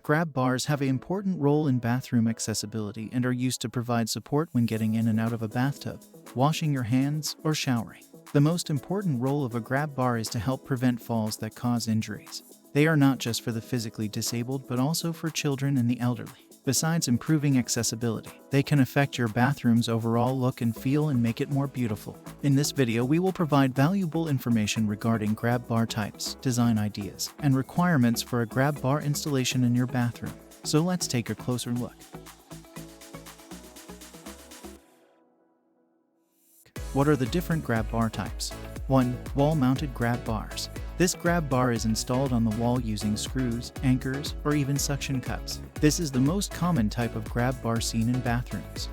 Grab bars have an important role in bathroom accessibility and are used to provide support when getting in and out of a bathtub, washing your hands, or showering. The most important role of a grab bar is to help prevent falls that cause injuries. They are not just for the physically disabled but also for children and the elderly. Besides improving accessibility, they can affect your bathroom's overall look and feel and make it more beautiful. In this video, we will provide valuable information regarding grab bar types, design ideas, and requirements for a grab bar installation in your bathroom. So let's take a closer look. What are the different grab bar types? 1. Wall-mounted grab bars. This grab bar is installed on the wall using screws, anchors, or even suction cups. This is the most common type of grab bar seen in bathrooms.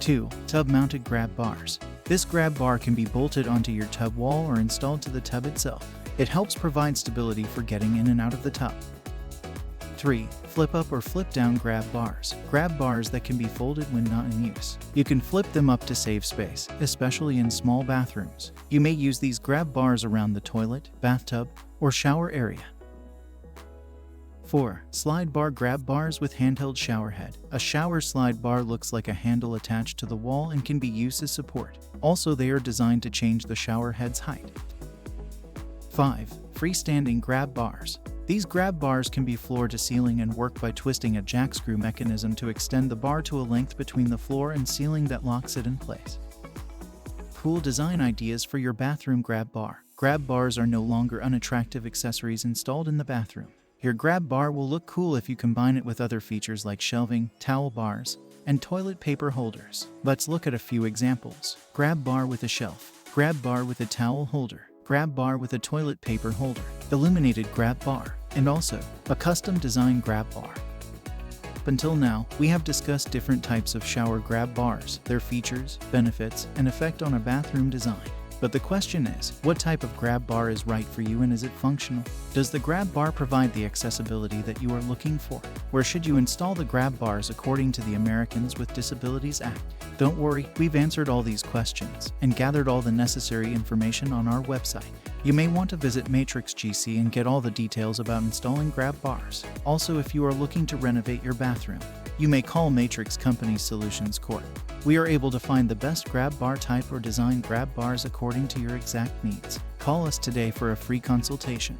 2. Tub-mounted grab bars. This grab bar can be bolted onto your tub wall or installed to the tub itself. It helps provide stability for getting in and out of the tub. 3. Flip-up or flip-down grab bars. Grab bars that can be folded when not in use. You can flip them up to save space, especially in small bathrooms. You may use these grab bars around the toilet, bathtub, or shower area. 4. Slide bar grab bars with handheld showerhead. A shower slide bar looks like a handle attached to the wall and can be used as support. Also, they are designed to change the shower head's height. 5. Freestanding grab bars. These grab bars can be floor to ceiling and work by twisting a jack screw mechanism to extend the bar to a length between the floor and ceiling that locks it in place. Cool design ideas for your bathroom grab bar. Grab bars are no longer unattractive accessories installed in the bathroom. Your grab bar will look cool if you combine it with other features like shelving, towel bars, and toilet paper holders. Let's look at a few examples. Grab bar with a shelf. Grab bar with a towel holder. Grab bar with a toilet paper holder. Illuminated grab bar. And also, a custom-designed grab bar. Up until now, we have discussed different types of shower grab bars, their features, benefits, and effect on a bathroom design. But the question is, what type of grab bar is right for you and is it functional? Does the grab bar provide the accessibility that you are looking for? Where should you install the grab bars according to the Americans with Disabilities Act? Don't worry, we've answered all these questions and gathered all the necessary information on our website. You may want to visit Matrix GC and get all the details about installing grab bars. Also, if you are looking to renovate your bathroom, you may call Matrix Company Solutions Corp. We are able to find the best grab bar type or design grab bars according to your exact needs. Call us today for a free consultation.